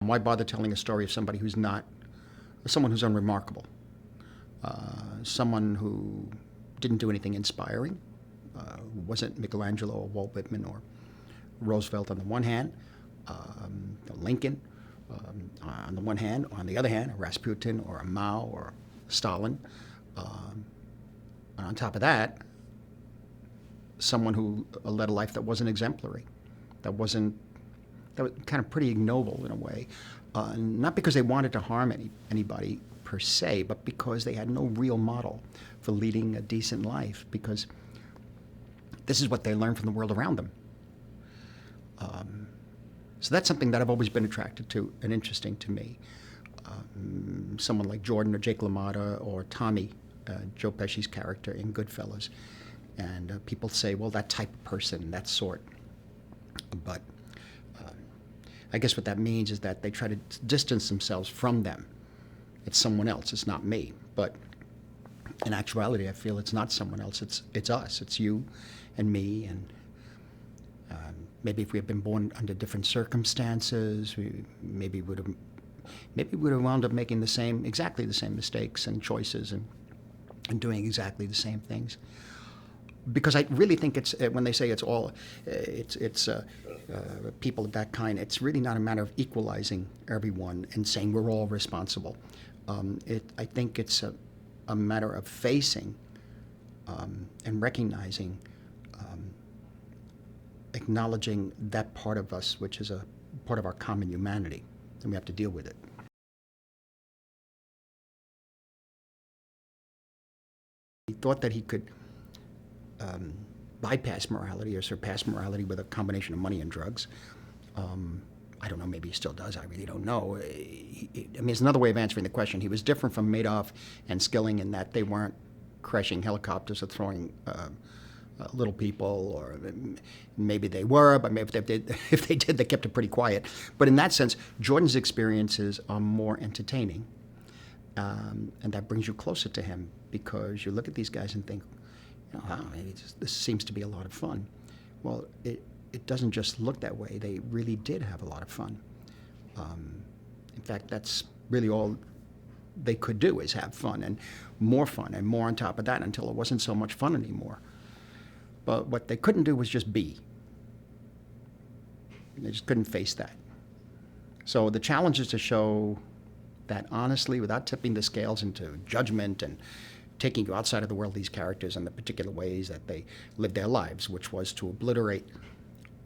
Why bother telling a story of somebody who's not, someone who's unremarkable, someone who didn't do anything inspiring, who wasn't Michelangelo or Walt Whitman or Roosevelt on the one hand, Lincoln on the one hand, or on the other hand, a Rasputin or a Mao or Stalin. And on top of that, someone who led a life that wasn't exemplary, that was kind of pretty ignoble in a way, not because they wanted to harm anybody per se, but because they had no real model for leading a decent life, because this is what they learned from the world around them. So that's something that I've always been attracted to and interesting to me. Someone like Jordan or Jake LaMotta or Tommy, Joe Pesci's character in Goodfellas. And people say, well, that type of person, that sort. But I guess what that means is that they try to distance themselves from them. It's someone else, it's not me. But in actuality, I feel it's not someone else, it's us, it's you and me. And maybe if we had been born under different circumstances, maybe we would have wound up making exactly the same mistakes and choices and doing exactly the same things. Because I really think it's, when they say it's people of that kind, it's really not a matter of equalizing everyone and saying we're all responsible. I think it's a matter of facing and recognizing, acknowledging that part of us, which is a part of our common humanity, and we have to deal with it. He thought that he could bypass morality or surpass morality with a combination of money and drugs. I don't know, maybe he still does, I really don't know. It's another way of answering the question. He was different from Madoff and Skilling in that they weren't crashing helicopters or throwing little people, or maybe they were, but maybe if they did, they kept it pretty quiet. But in that sense, Jordan's experiences are more entertaining, and that brings you closer to him, because you look at these guys and think, wow, maybe this seems to be a lot of fun. Well, it doesn't just look that way. They really did have a lot of fun. In fact, that's really all they could do, is have fun and more on top of that, until it wasn't so much fun anymore. But what they couldn't do was just be. They just couldn't face that. So the challenge is to show that honestly, without tipping the scales into judgment and taking you outside of the world of these characters and the particular ways that they lived their lives, which was to obliterate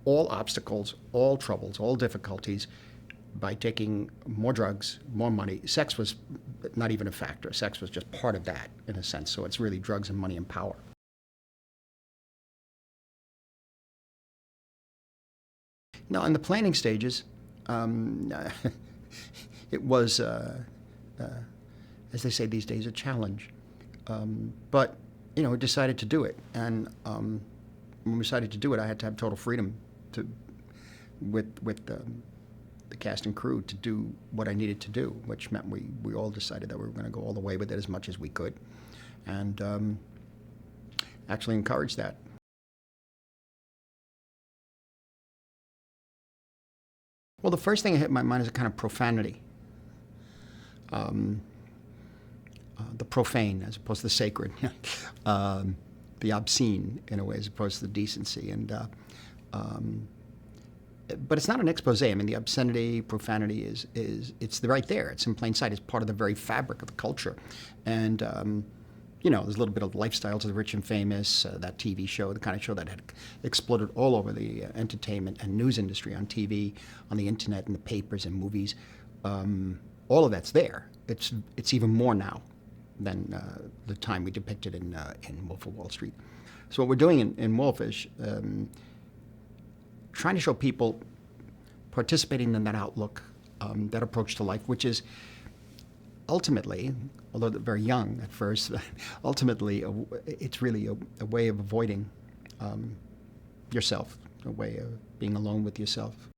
all obstacles, all troubles, all difficulties by taking more drugs, more money. Sex was not even a factor. Sex was just part of that, in a sense. So it's really drugs and money and power. Now, in the planning stages, it was, as they say these days, a challenge. But, we decided to do it. And when we decided to do it, I had to have total freedom with the cast and crew to do what I needed to do, which meant we all decided that we were going to go all the way with it as much as we could, and actually encouraged that. Well, the first thing that hit my mind is a kind of profanity. The profane as opposed to the sacred, the obscene in a way as opposed to the decency. And but it's not an expose. I mean, the obscenity, profanity it's right there. It's in plain sight. It's part of the very fabric of the culture. And there's a little bit of Lifestyles of the Rich and Famous, that TV show, the kind of show that had exploded all over the entertainment and news industry, on TV, on the internet, in the papers and movies. All of that's there. It's even more now than the time we depicted in Wolf of Wall Street. So what we're doing in Wolfish, trying to show people participating in that outlook, that approach to life, which is ultimately, although they're very young at first, ultimately it's really a way of avoiding yourself, a way of being alone with yourself.